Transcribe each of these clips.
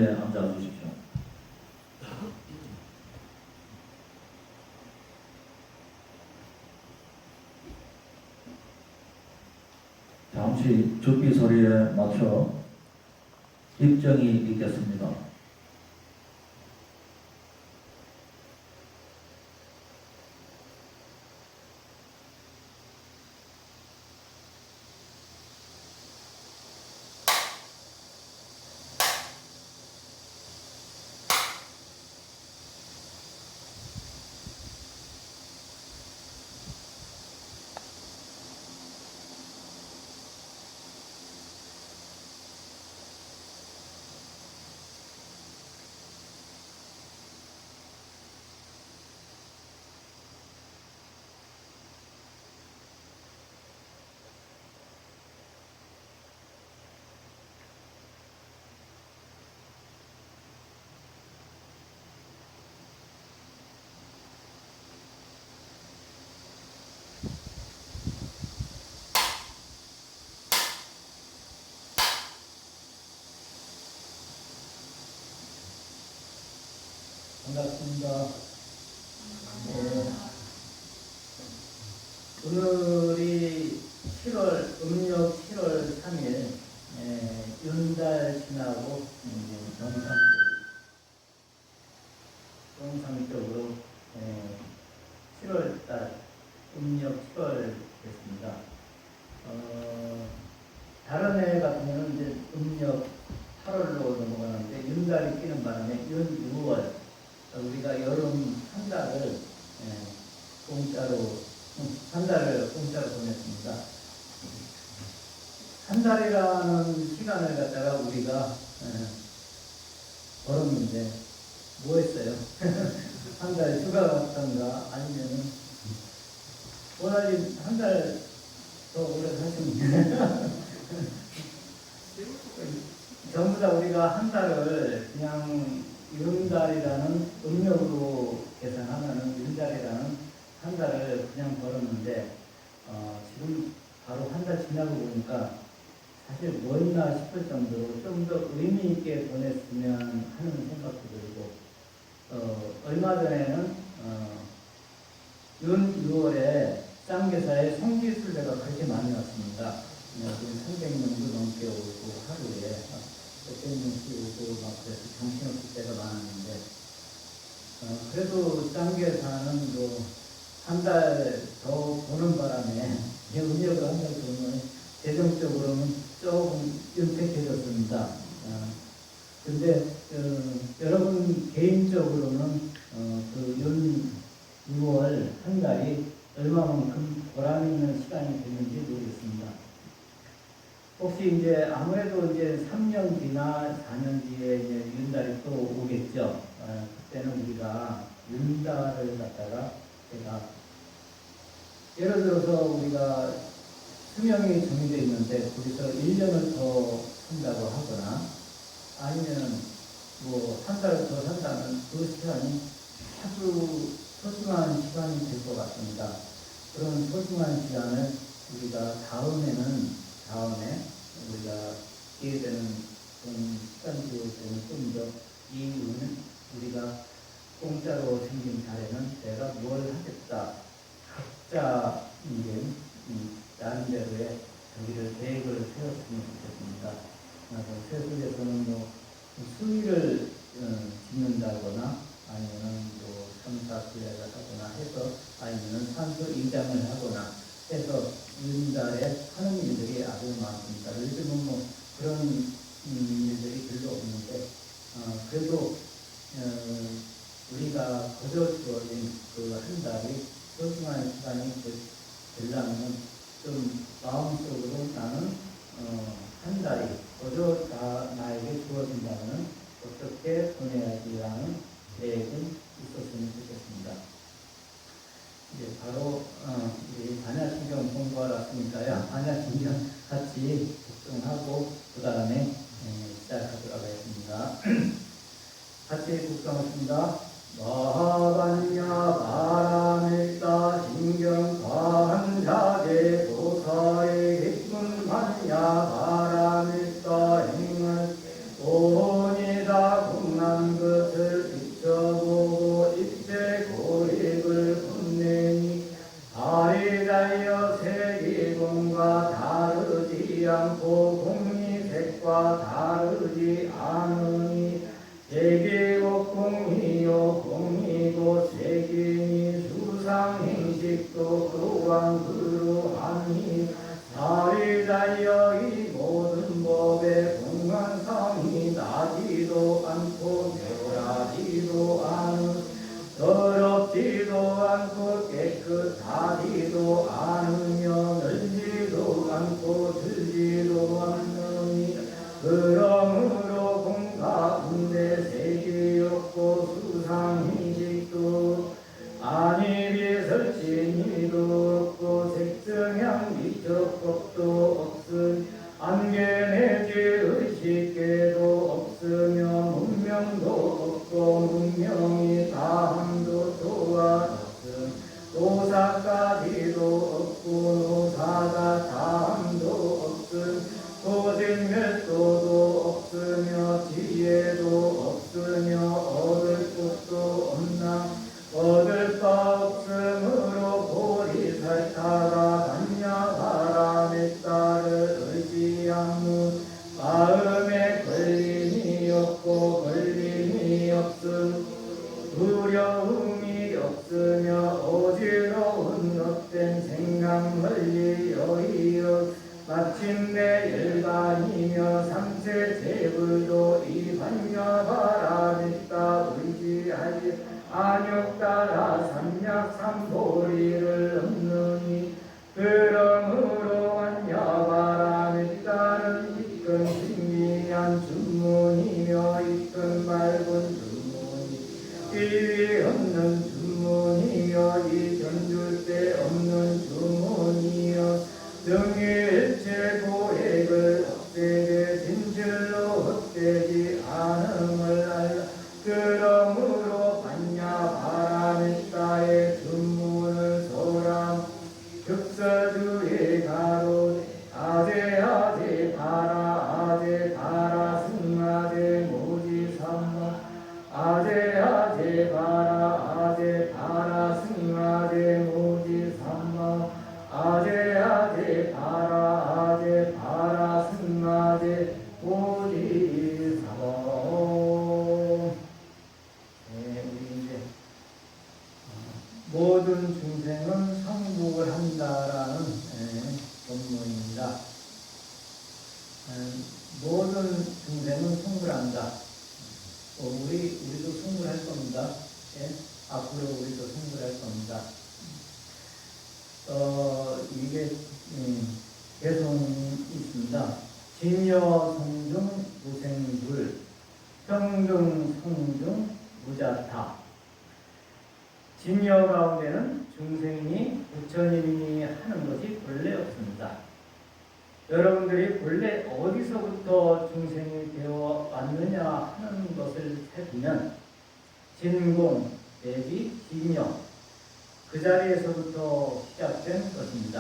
자리에 앉아 주십시오. 잠시 죽비 소리에 맞춰 입정이 있겠습니다. 반갑습니다. 오늘이 7월, 음력 7월 3일, 윤달 지나고, 정상적으로 7월달, 음력 7월 됐습니다. 다른 해 같은 경우는 이제 음력 8월로 넘어가는데, 윤달이 끼는 바람에 윤 6월, 우리가 여름 한 달을 한 달을 공짜로 보냈습니다. 한 달이라는 시간을 갖다가 우리가 벌었는데 뭐 했어요? 한 달 휴가 갔던가 아니면은 원활히 한 달 더 오래 사셨는데 전부 다 우리가 한 달을 그냥 윤달이라는 음력으로 계산하면은 윤달이라는 한 달을 그냥 벌었는데 지금 바로 한 달 지나고 보니까 사실 뭐였나 싶을 정도로 좀 더 의미 있게 보냈으면 하는 생각도 들고 얼마 전에는 윤 6월에 쌍계사에 성지순례가 그렇게 많이 왔습니다. 300명도 넘게 오고 하루에 100명씩 오고 막 그래서 정신없을 때가 많았는데 그래도 쌍계사는 뭐 한 달 더 보는 바람에 음력을 한 달 보면 재정적으로는 조금 윤택해졌습니다. 근데 여러분 개인적으로는 그 윤 6월 한 달이 얼마만큼 보람 있는 시간이 됐는지 모르겠습니다. 혹시 이제 아무래도 이제 3년 뒤나 4년 뒤에 이제 윤달이 또 오겠죠. 그때는 우리가 윤달을 갖다가 제가 예를 들어서 우리가 수명이 정해져 있는데 거기서 1년을 더 산다고 하거나 아니면 뭐 한 달 더 산다면 그 시간이 아주 소중한 시간이 될 것 같습니다. 그런 소중한 시간을 우리가 다음에 우리가 기회되는 시간 기회 때는 좀 더 이 운을 우리가 공짜로 생긴 달에는 내가 뭘 하겠다. 각자 이제 나름대로의 자기를 계획을 세웠으면 좋겠습니다. 세술에서는 뭐 수의를 짓는다거나 아니면은 뭐 삼사수례를 하거나 해서 아니면은 산소 이장을 하거나 해서 윤달에 하는 일들이 아주 많습니다. 요즘은 뭐 그런 일들이 별로 없는데 그래도 우리가 거저 주어진 그 한 달이 소중한 시간이 되려면 좀 마음속으로 나는 한 달이 거저 나에게 주어진다면 어떻게 보내야지라는 계획은 있었으면 좋겠습니다. 이제 바로 우리 반야신경 공부하러 왔으니까요. 반야신경 같이 복誦하고 그 다음에 시작하도록 하겠습니다. 같이 복誦하겠습니다. 마하반야 바라밀다 신경 관자계 도사의 객문 반야 바라밀다 행을 오니다 또 또한 그러하니 달이 달려 이 모든 법에 공간성이 나지도 않고 멸하지도 않은 더럽지도 않고 깨끗하지도 않으며 늘지도 않고 들지도 않느니 그러므로 공 가운데 색이 없고 수상이직도 아니 비설진이도 없고 색성향 미적법도 없음 안개 내지 의식계도 없으며 문명도 없고 문명이 다함도 또한 없음 노사까지도 없고 노사가 다함도 없음 고진멸도도 없으며 지혜도 없으며 얻을 것도 없나 얻을 바 없으므로 보리살타가 반야바람에 따를 의지하무 마음에 걸림이 없고 걸림이 없음 두려움이 없으며 어지러운 헛된 생각 멀리 여의어 마침내 열반이며 삼세 제불도 이 반야바람에 따 의지하지 안욕 따라 삼약 삼보리를 얻느니 그러므로 반야바람에 따른 이끈 신기한 주문이며 이끈 밝은 주문이 이위 없는 주문이여 이 견줄 데 없는 주문이여 등일체 고액을 헛되게 진실로 헛되지 않음을 알라 그러므로 반야바람에 따의 주문을 소람 극서주의 가로 아제 바라 승아제 모지 삼마 아제 바라 승아제 모지 삼마 아제 바라 승아제 모지 삼마. 우리 이제 모든 중생은 성불을 한다라는 본문입니다. 모든 중생은 성불한다. 우리도 성불할 겁니다. 예? 앞으로 우리도 성불할 겁니다. 이게 개성이 있습니다. 진여 성중 무생불 평중 성중 무자타. 진여 가운데는 중생이 부처님이 하는 것이 본래 없습니다. 여러분들이 본래 어디서부터 중생이 되어 왔느냐 하는 것을 살피면 진공 내지 진여 그 자리에서부터 시작된 것입니다.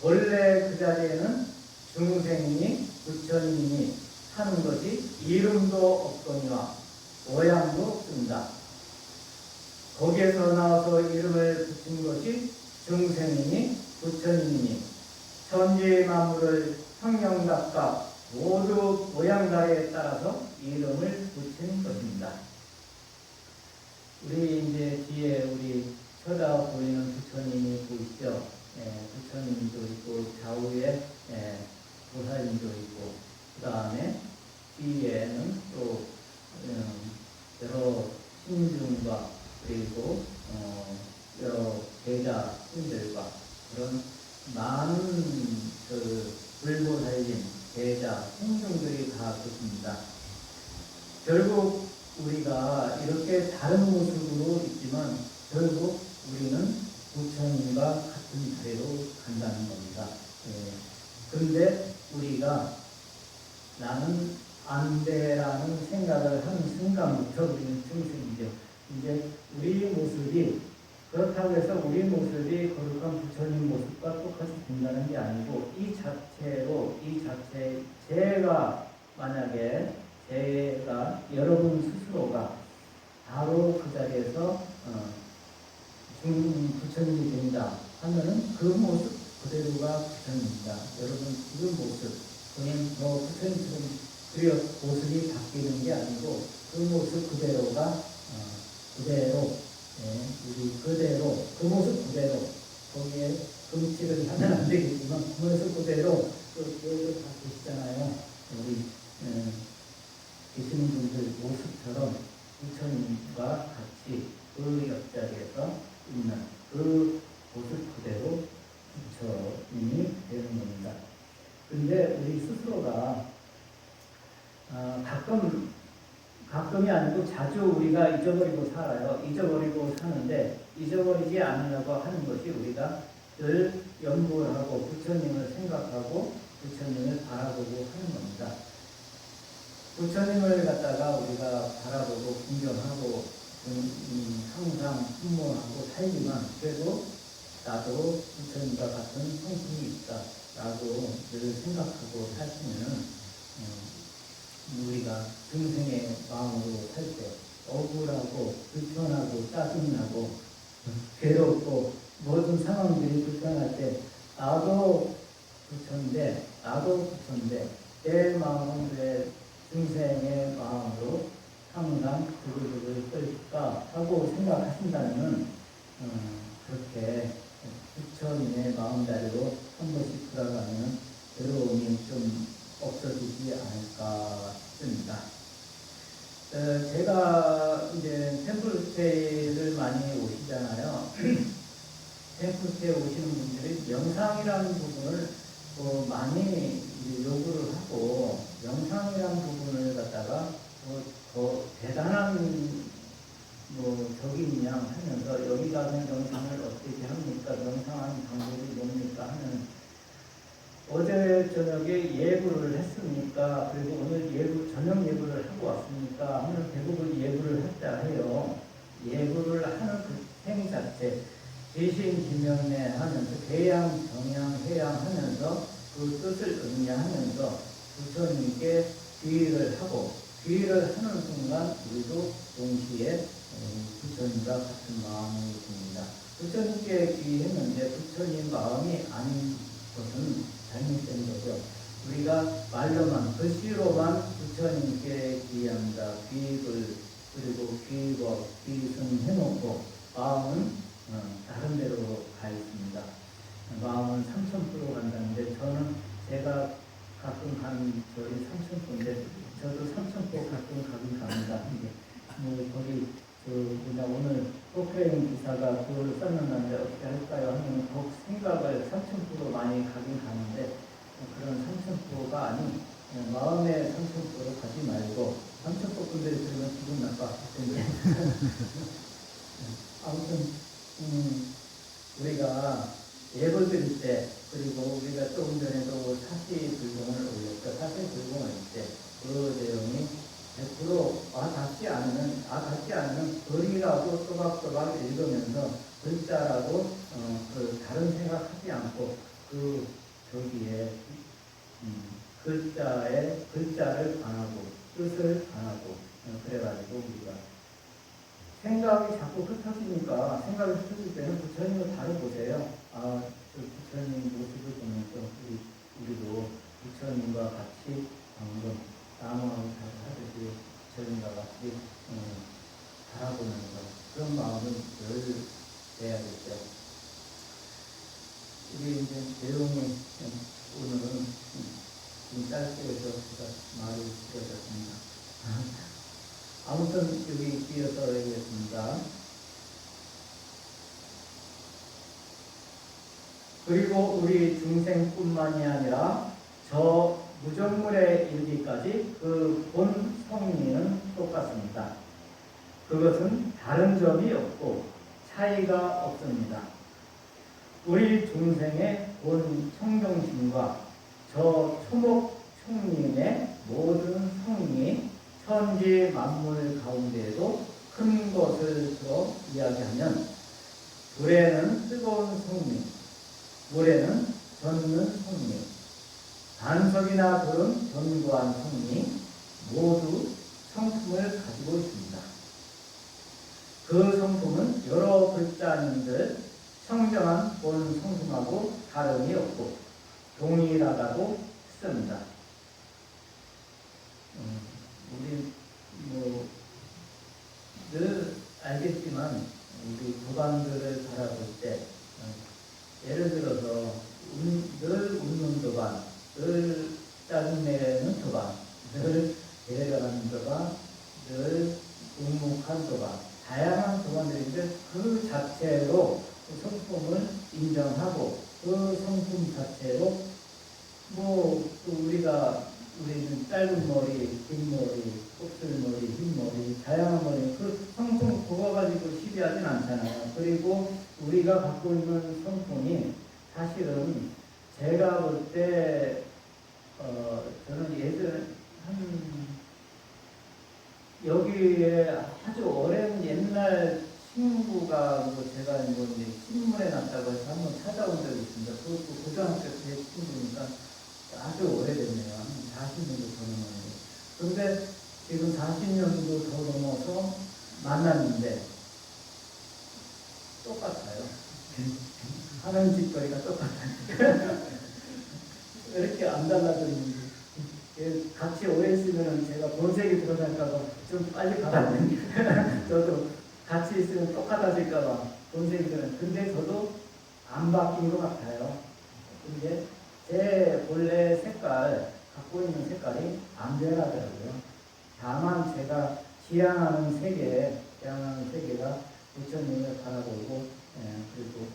원래 그 자리에는 중생이 부처님이 하는 것이 이름도 없거니와 모양도 없습니다. 거기에서 나와서 이름을 붙인 것이 중생이니 부처님이니 천지 만물을 형용각각 모두 모양가에 따라서 이름을 붙인 것입니다. 우리 이제 뒤에 우리 쳐다 보이는 부처님이 보이시죠? 부처님도 있고 좌우에 보살님도 있고 그 다음에 뒤에는 또 여러 신중과 그리고 여러 제자 신들과 그런 많은 그 불보살님 제자 신중들이 다 있습니다. 결국 우리가 이렇게 다른 모습으로 있지만 결국 우리는 부처님과 같은 자리로 간다는 겁니다. 그런데 우리가 나는 안 돼라는 생각을 하는 순간부터 우리는 중생이죠. 이제 우리 모습이 그렇다고 해서 우리 모습이 거룩한 부처님 모습과 똑같이 된다는 게 아니고 이 자체로 제가 만약에 제가 여러분 스스로가 바로 그 자리에서 부처님이 된다 하면은 그 모습 그대로가 부처님입니다. 여러분 지금 모습 그는 뭐 부처님처럼 모습이 바뀌는 게 아니고 그 모습 그대로가 그대로 우리 그대로, 그 모습 그대로, 거기에 금칠을 하면 안 되겠지만, 그 모습 그대로, 여기 다 계시잖아요. 우리, 계시는 분들 모습처럼 부처님과 같이 그 옆자리에서 있는 그 모습 그대로 부처님이 되는 겁니다. 근데 우리 스스로가 가끔이 아니고 자주 우리가 잊어버리고 살아요. 잊어버리고 사는데 잊어버리지 않으려고 하는 것이 우리가 늘 염불 하고 부처님을 생각하고 부처님을 바라보고 하는 겁니다. 부처님을 갖다가 우리가 바라보고 궁경하고 항상 흠모하고 살지만 그래도 나도 부처님과 같은 성품이 있다라고 늘 생각하고 살시면은 우리가 중생의 마음으로 살 때 억울하고 불편하고 짜증나고 괴롭고 모든 상황들이 불편할 때 나도 부처인데 내 마음은 왜 중생의 마음으로 항상 두글두글 끓까 하고 생각하신다면 그렇게 부처님의 마음자리로 한 번씩 돌아가면 괴로움이 좀 없어지지 않을까 싶습니다. 제가 이제 템플스테이를 많이 오시잖아요. 템플스테이 오시는 분들이 명상이라는 부분을 많이 요구를 하고 명상이라는 부분을 갖다가 더 대단한 적인 양 하면서 여기 가서 명상을 어떻게 합니까? 명상하는 방법이 뭡니까? 하는 어제 저녁에 예불을 했습니까? 그리고 오늘 저녁 예불을 하고 왔습니까? 하면 대부분 예불을 했다 해요. 예불을 하는 그 행위 자체, 대신 기명내 하면서 대양, 정양, 해양 하면서 그 뜻을 의미하면서 부처님께 귀의를 하고 귀의를 하는 순간 우리도 동시에 부처님과 같은 마음이 듭니다. 부처님께 귀의했는데 부처님 마음이 아닌 것은 잘못된 거죠. 우리가 말로만 글씨로만 부처님께 귀의합니다. 귀의를 그리고 귀의법, 귀의승 해놓고 마음은 다른 데로 가 있습니다. 마음은 삼천포로 간다는데 제가 가끔 가는 절이 삼천포인데 저도 삼천포 가끔 가긴 갑니다. 거기 오늘 포크레인 기사가 그걸 썼는데 어떻게 할까요? 하면 더욱 생각을 삼천포로 많이 가긴 가는데 그런 삼천포가 아닌 마음의 삼천포로 가지 말고 삼천포 분들이 들으면 기분 나빠 텐데 아무튼 우리가 예불 드릴 때 그리고 우리가 조금 전에도 사시 불공을 올렸죠. 사시 불공을 할 때 그 내용이 100% 닿지 않으면 글이라고 또박또박 읽으면서 글자라고 다른 생각하지 않고 저기에 글자를 반하고 뜻을 반하고 그래가지고 우리가 생각이 자꾸 흩어지니까 생각이 흩어질 때는 부처님을 다뤄보세요. 부처님 모습을 보면서 우리도 부처님과 같이 방금 나무하고 하듯이 부처님과 같이 바라보면서 그런 마음을 늘 내야겠죠. 이게 이제 내용이 오늘은 좀 짧게 해서 제가 말이 길어졌습니다. 아무튼 여기 이어서 얘기했습니다. 그리고 우리 중생뿐만이 아니라 저 무정물에 이르기까지 그 본 성리는 똑같습니다. 그것은 다른 점이 없고 차이가 없습니다. 우리 중생의 본 청정심과 저 초목 총림의 모든 성리 천지 만물 가운데에도 큰 것을 들어 이야기하면 불에는 뜨거운 성리, 물에는 젖는 성리, 반석이나 돌은 견고한 성리 모두 성품을 가지고 있습니다. 그 성품은 여러 글자인들 청정한 본 성품하고 다름이 없고 동일하다고 했습니다. 우리 늘 알겠지만 예를 들어서 늘 웃는 도반, 늘 짜증내는 도반, 늘 배려하는 도반, 늘 묵묵한 도반, 다양한 도반들인데 그 자체로 성품을 인정하고 그 성품 자체로 우리는 짧은 머리, 긴 머리, 곱슬머리, 흰 머리, 다양한 머리, 그 성품 그거 가지고 시비하진 않잖아요. 그리고 우리가 갖고 있는 성품이 사실은 제가 볼 때, 저는 예전에 여기에 아주 오랜 옛날 친구가 제가 이제 신문에 났다고 해서 한번 찾아온 적이 있습니다. 그것도 고등학교 때 친구니까 아주 오래됐네요. 한 40년도 더 넘었는데. 그런데 지금 40년도 더 넘어서 만났는데 똑같아요. 하는 짓거리가 똑같아요. 이렇게 안 달라졌는지. 같이 오래 있으면 제가 본색이 드러날까봐 좀 빨리 가봤는데 저도 같이 있으면 똑같아질까봐 본색이 드러나. 근데 저도 안 바뀐 것 같아요. 근데 제 본래 색깔, 갖고 있는 색깔이 안 변하더라고요. 다만 제가 지향하는 세계가 부처님을 바라보고, 그리고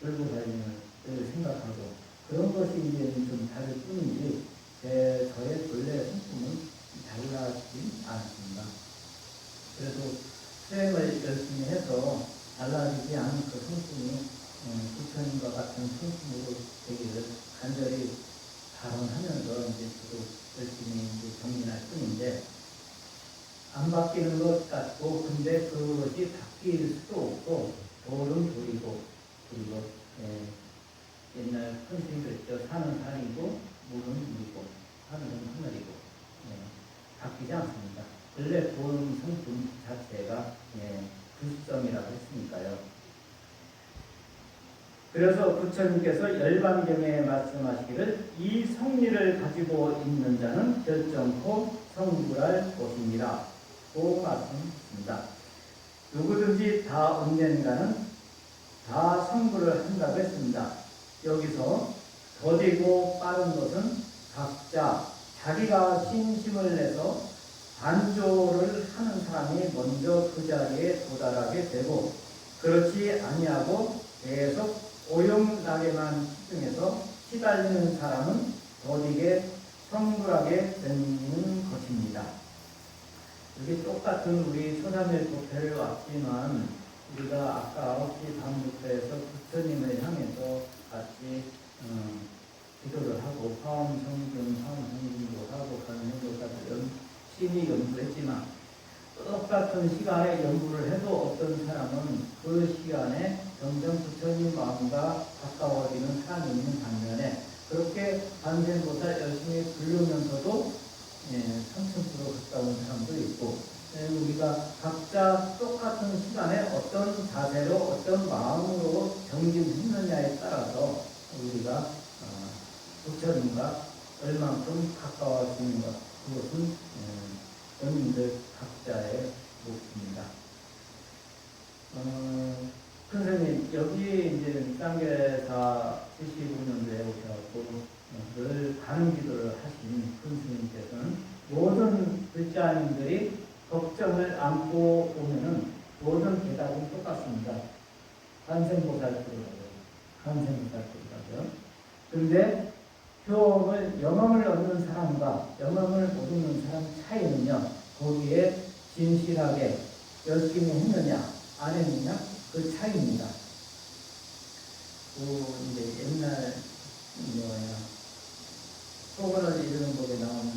불구 살림을 생각하고 그런 것이 이제 좀 다를 뿐이지 저의 본래 성품은 달라지지 않습니다. 그래도 수행을 열심히 해서 달라지지 않은 그 성품이 부처님과 같은 성품으로 되기를 간절히 발언하면서 이제 저도 열심히 이제 정진할 뿐인데 안 바뀌는 것 같고 근데 그것이 바뀔 수도 없고 돌은 돌이고 그리고 옛날 선생님이 그랬죠. 산은 산이고 물은 물이고 하늘은 하늘이고 바뀌지 않습니다. 원래 본 성품 자체가 불성이라고 했으니까요. 그래서 부처님께서 열반경에 말씀하시기를 이 성리를 가지고 있는 자는 결정코 성불할 것입니다. 고 말씀했습니다. 누구든지 다 언젠가는 다 성불을 한다고 했습니다. 여기서 더디고 빠른 것은 각자 자기가 신심을 내서 반조를 하는 사람이 먼저 그 자리에 도달하게 되고 그렇지 아니하고 계속 오용락에만 집중해서 시달리는 사람은 더디게 성불하게 되는 것입니다. 여기 똑같은 우리 초삼일 법회를 왔지만 우리가 아까 9시 반부터 해서 부처님을 향해서 같이 기도를 하고 화엄성중도 하고 관행도까지 심히 연구했지만 똑같은 시간에 연구를 해도 어떤 사람은 그 시간에 점점 부처님 마음과 가까워지는 사람이 있는 반면에 그렇게 관세음보살 열심히 부르면서도 3000% 가까운 사람도 있고 우리가 각자 똑같은 시간에 어떤 자세로 어떤 마음으로 정진했느냐에 따라서 우리가 부처님과 얼만큼 가까워지는 것 그것은 본인들 각자의 몫입니다. 선생님 여기 이제 쌍계사 75년도에 오셔서 늘 가는 기도를 하신 선생님께서는 모든 불자님들이 걱정을 안고 오면은 모든 대답은 똑같습니다. 간생보살도라고요. 그런데 영험을 얻는 사람과 영험을 못 얻는 사람 차이는요. 거기에 진실하게 열심히 했느냐 안 했느냐 그 차이입니다. 이제 옛날 소원을 이루는 법에 나온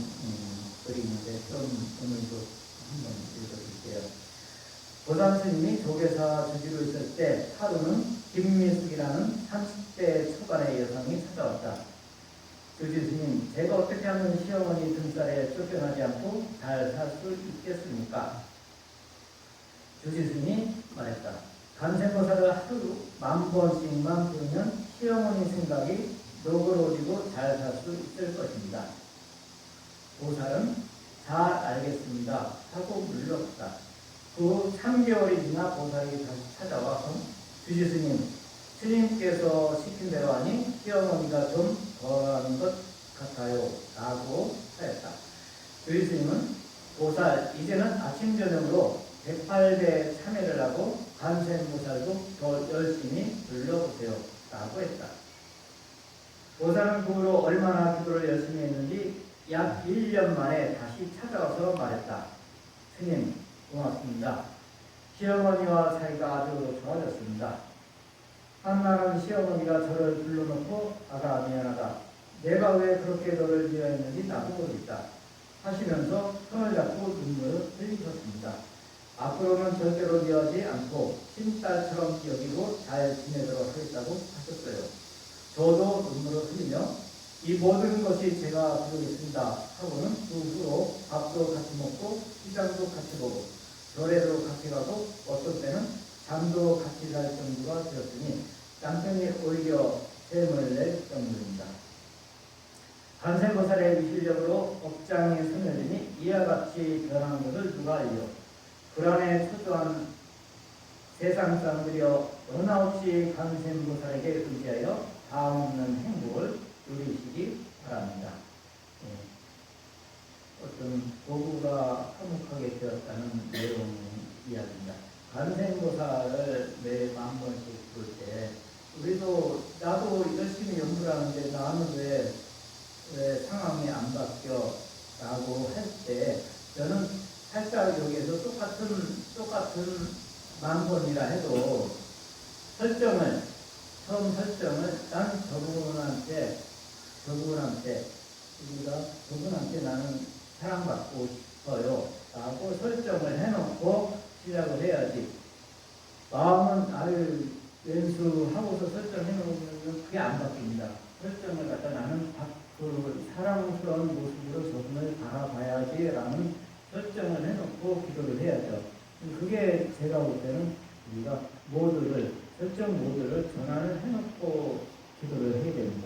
글이 있는데 좀 오늘도 한번 읽어드릴게요. 보담 스님이 조계사 주지로 있을 때 하루는 김미숙이라는 30대 초반의 여성이 찾아왔다. 주지 스님, 제가 어떻게 하면 시어머니 등살에 쫓겨나지 않고 잘 살 수 있겠습니까? 주지 스님이 말했다. 간생보살을 하루 10,000번씩만 부르면 시어머니 생각이 노그러지고 잘 살 수 있을 것입니다. 보살은 잘 알겠습니다 하고 물렀다. 그 3개월이 지나 보살이 다시 찾아와서 주지 스님, 스님께서 시킨 대로 하니 시어머니가 좀 덜하는 것 같아요 라고 하였다. 주의 스님은 보살 이제는 아침 저녁으로 108배 참회를 하고 관세음보살도 더 열심히 불러보세요 라고 했다. 보살은 그 후로 얼마나 기도를 열심히 했는지 약 1년 만에 다시 찾아와서 말했다. 스님 고맙습니다. 시어머니와 사이가 아주 좋아졌습니다. 한날은 시어머니가 저를 불러놓고 아가 미안하다. 내가 왜 그렇게 너를 미워했는지 나도 모르겠다. 하시면서 손을 잡고 눈물을 흘리셨습니다. 앞으로는 절대로 미워하지 않고 친딸처럼 여기고 잘 지내도록 하겠다고 하셨어요. 저도 눈물을 흘리며 이 모든 것이 제가 부르겠습니다 하고는 그 후로 밥도 같이 먹고 시장도 같이 보고 절에도 같이 가고 어떤 때는 잠도 같이 잘 정도가 되었으니 남편이 오히려 셈을 낼 정도입니다. 관세음보살의 위실력으로 업장에 손을 대니 이와 같이 변한 것을 누가 알려. 불안에 초조한 세상 사람들이여 언하없이 관세음보살에게 의지하여 다음없는 행복을 누리시기 바랍니다. 어떤 도구가 화목하게 되었다는 내용의 이야기입니다. 관세음보살을 매일 만 번씩 볼 때 우리도 나도 열심히 연구를 하는데 나는 왜 상황이 안 바뀌어? 라고 할 때 저는 살짝 여기에서 똑같은 만 번이라 해도 처음 설정을 난 저분한테 나는 사랑받고 싶어요 라고 설정을 해놓고 시작을 해야지. 마음은 왼수하고서 설정해놓으면 그게 안 바뀝니다. 설정을 갖다 나는 그 사랑스러운 모습으로 저분을 바라봐야지 라는 설정을 해놓고 기도를 해야죠. 그게 제가 볼 때는 우리가 설정 모드를 전환을 해놓고 기도를 해야 됩니다.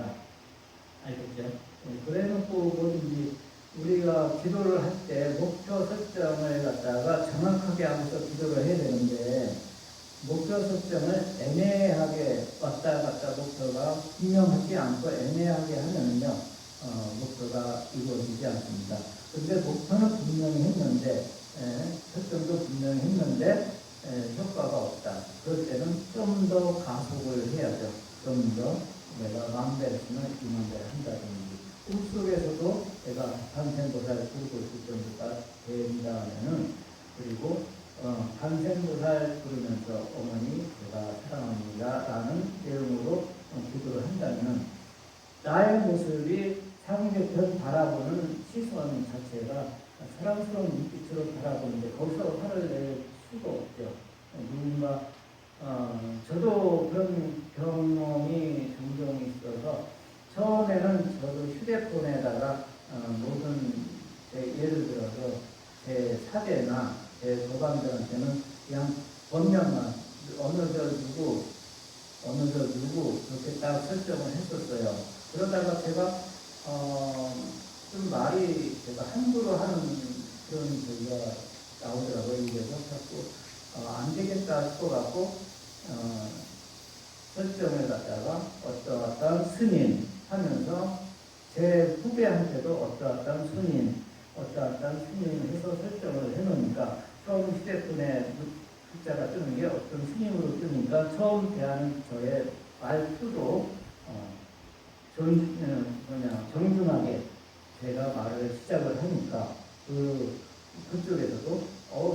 알겠죠? 그래놓고 뭐든지 우리가 기도를 할 때 목표 설정을 갖다가 정확하게 하면서 기도를 해야 되는데 목표 설정을 애매하게 왔다 갔다 목표가 분명하지 않고 애매하게 하면요 목표가 이루어지지 않습니다. 근데 목표는 분명히 했는데 설정도 분명히 했는데 효과가 없다. 그럴 때는 좀 더 가속을 해야죠. 좀 더 내가 만배를 쓰면 2만배를 한다든지 꿈속에서도 내가 관세음보살을 부르고 있을 정도가 된다면은 그리고 관세음보살 부르면서 어머니 제가 사랑합니다 라는 내용으로 기도를 한다면 나의 모습이 상대편 바라보는 시선 자체가 사랑스러운 눈빛으로 바라보는데 거기서 화를 낼 수가 없죠. 누군가 저도 그런 경험이 종종 있어서 처음에는 저도 휴대폰에다가 모든 예를 들어서 제 사대나 제 조반들한테는 그냥 번명만 어느 저 누구 그렇게 딱 설정을 했었어요. 그러다가 제가 좀 말이 제가 함부로 하는 그런 소리가 나오더라고요. 이래서 자꾸 안 되겠다 싶어갖고 설정을 갖다가 어떠한 스님 하면서 제 후배한테도 어떠한 스님 해서 설정을 해놓으니까 처음 휴대폰에 숫자가 뜨는 게 어떤 스님으로 뜨니까 처음 대하는 저의 말투도 정중하게 제가 말을 시작을 하니까 그쪽에서도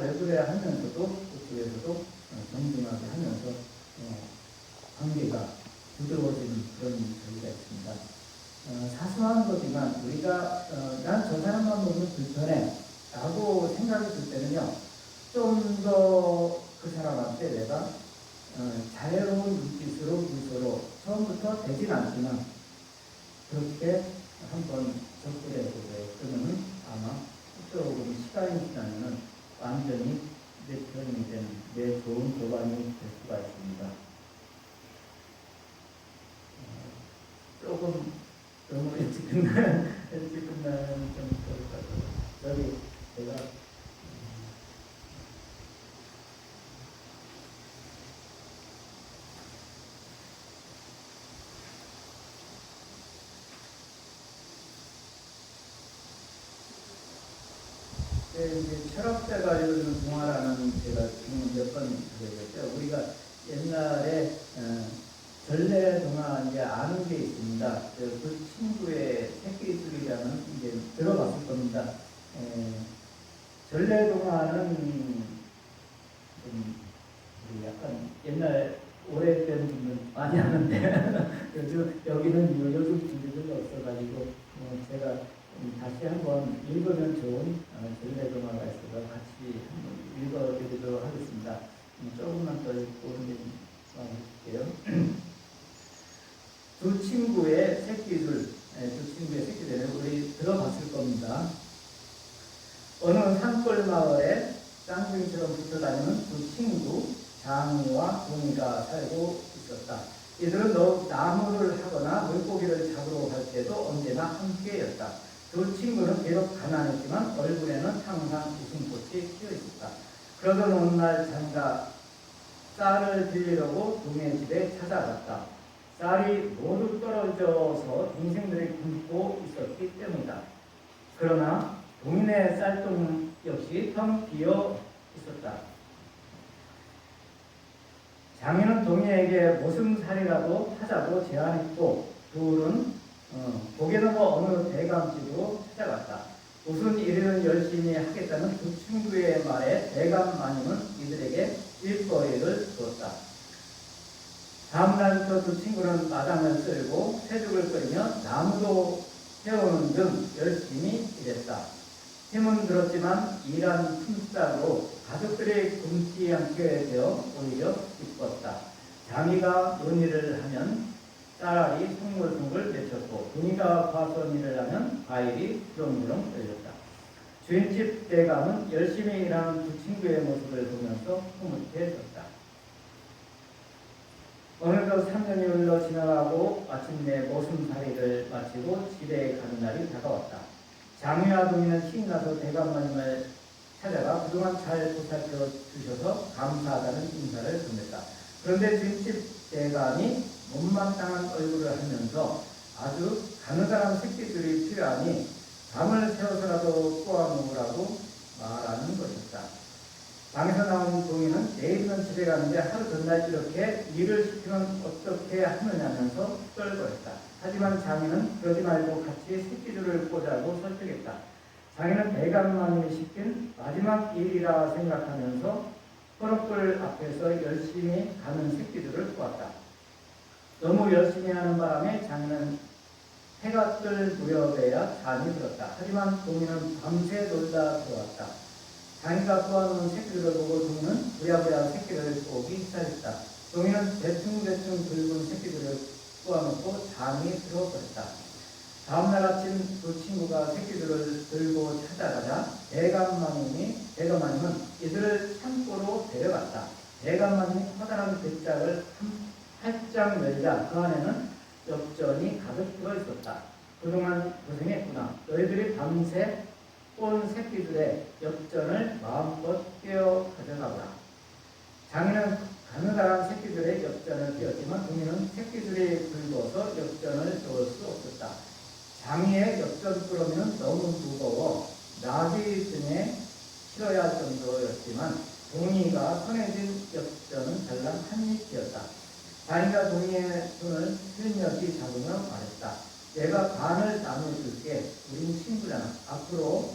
왜 그래 하면서도 그쪽에서도 정중하게 하면서 관계가 부드러워지는 그런 저기가 있습니다. 사소한 거지만 우리가 난 저 사람만 보면 불편해 라고 생각이 들 때는요 좀 더 그 사람한테 내가 자유로운 눈빛으로 미소로 처음부터 되진 않지만 그렇게 한번 접근해 보세요. 그러면 아마 조금 시간이 지나면 완전히 내 편이 된 내 좋은 교관이 될 수가 있습니다. 조금 너무 일찍 끝나면 좀 그럴 것 같아요. 저기 제가 이제 철학자가 이루는 동화라는 제가 몇 번 그랬죠. 우리가 옛날에 전래 동화 이제 아는 게 있습니다. 그 친구의 새끼들이라는 이제 들어봤을 겁니다. 전래 동화는 좀 약간 옛날 오래된 분들 많이 하는데 그래서 여기는 요즘 분들이 없어가지고 제가 다시 한번 읽으면 좋은 전래 동화가 있어서 같이 한번 읽어드리도록 하겠습니다. 조금만 더 읽고 해볼게요. 두 친구의 새끼들, 우리 들어봤을 겁니다. 어느 산골 마을에 쌍둥이처럼 붙어 다니는 두 친구 장이와 동이가 살고 있었다. 이들은 나무를 하거나 물고기를 잡으러 갈 때도 언제나 함께였다. 두 친구는 비록 가난했지만 얼굴에는 항상 웃음꽃이 피어 있었다. 그러던 어느 날 장이가 쌀을 빌리려고 동의 집에 찾아갔다. 쌀이 모두 떨어져서 동생들이 굶고 있었기 때문이다. 그러나 동인의 쌀통 역시 텅 비어 있었다. 장인은 동이에게 모슴살이라도 하자고 제안했고 둘은 고개 넘어 어느 대감집으로 찾아갔다. 무슨 일을 열심히 하겠다는 두 친구의 말에 대감 마님은 이들에게 일거리를 주었다. 다음날부터 두 친구는 마당을 쓸고 새죽을 끓이며 나무도 세우는 등 열심히 일했다. 힘은 들었지만 일한 품삯으로 가족들이 굶지 않게 되어 오히려 기뻤다. 장이가 논일을 하면 쌀알이 숭글숭글 맺혔고 동이가 과수원 일을 하면 과일이 주렁주렁 떨렸다. 주인집 대감은 열심히 일하는 두 친구의 모습을 보면서 흐뭇해졌다. 어느덧 3년이 흘러 지나가고 마침내 모슴살이를 마치고 집에 가는 날이 다가왔다. 장유와 동이는 신이 나서 대감마님을 찾아가 그동안 잘 보살펴 주셔서 감사하다는 인사를 건넸다. 그런데 주인집 대감이 못마땅한 얼굴을 하면서 아주 가느다란 새끼들이 필요하니 밤을 새워서라도 꼬아 먹으라고 말하는 것이었다. 방에서 나온 동이는 내일은 집에 가는데 하루 전날 이렇게 일을 시키면 어떻게 하느냐면서 떨거렸다. 하지만 장인은 그러지 말고 같이 새끼들을 보자고 설득했다. 장인은 대감마님이 시킨 마지막 일이라 생각하면서 포럭불 앞에서 열심히 가는 새끼들을 보았다. 너무 열심히 하는 바람에 장인은 해가 뜰 무렵에야 잠이 들었다. 하지만 동이는 밤새 놀다 들어왔다. 장이가 꼬아놓은 새끼들을 보고 동이는 부랴부랴 새끼들을 꼬기 시작했다. 동이는 대충대충 굵은 새끼들을 꼬아놓고 잠이 들어버렸다. 다음날 아침 두 친구가 새끼들을 들고 찾아가자 대감마님은 이들을 산골로 데려갔다. 대감마님이 커다란 배짝을 활짝 열자 그 안에는 엽전이 가득 들어있었다. 그동안 고생했구나. 너희들이 밤새 온 새끼들의 엽전을 마음껏 떼어 가져가보라. 장인은 가느다란 새끼들의 엽전을 떼었지만 동이는 새끼들이 굵어서 엽전을 넣을 수 없었다. 장이의 엽전 꾸러미는 너무 무거워 나귀 등에 실어야 할 정도였지만 동이가 손에 쥔 엽전은 달랑 한 입이었다. 장이가 동이의 손을 슬며시 잡으며 말했다. 내가 반을 나눠줄게. 우린 친구잖아. 앞으로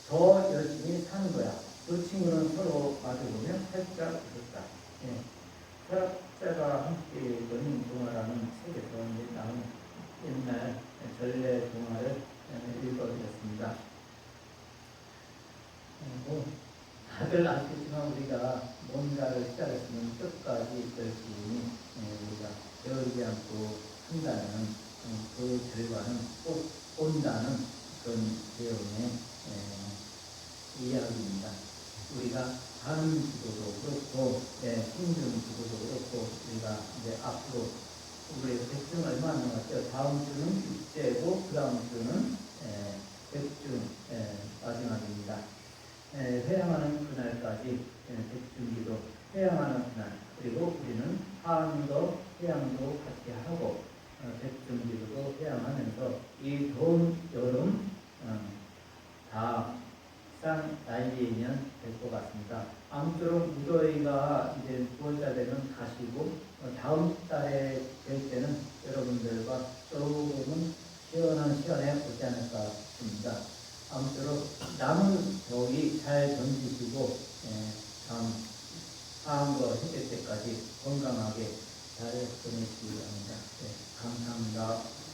더 열심히 사는 거야. 두 친구는 서로 마주보며 살짝 웃었다. 철학자가 함께 읽은 동화라는 책에서 나온 옛날 전래 동화를 읽어드렸습니다. 다들 아시겠지만 우리가 뭔가를 시작했으면 끝까지 열심히 우리가 배우지 않고 한다는 그 결과는 꼭 온다는 그런 내용의 이야기입니다. 우리가 다른 기도도 그렇고 힘든 기도도 그렇고 우리가 이제 앞으로 우리 백중 얼마 안 남았죠. 다음 주는 육제고 그 다음 주는 백중 마지막입니다. 회양하는 그날까지 백중기도 회양하는 그날 그리고 우리는 하암도 회양도 같이 하고 백중기도도 회양하면서 이 더운 여름 다 비싼 날이면 될 것 같습니다. 아무쪼록 무더위가 이제 9월달 되면 가시고 다음 달에 될 때는 여러분들과 조금은 시원해 오지 않을까 싶습니다. 아무쪼록 남은 더위 잘 견디시고 다음 사항과 해결 때까지 건강하게 잘 보내시기 바랍니다. 네, 감사합니다.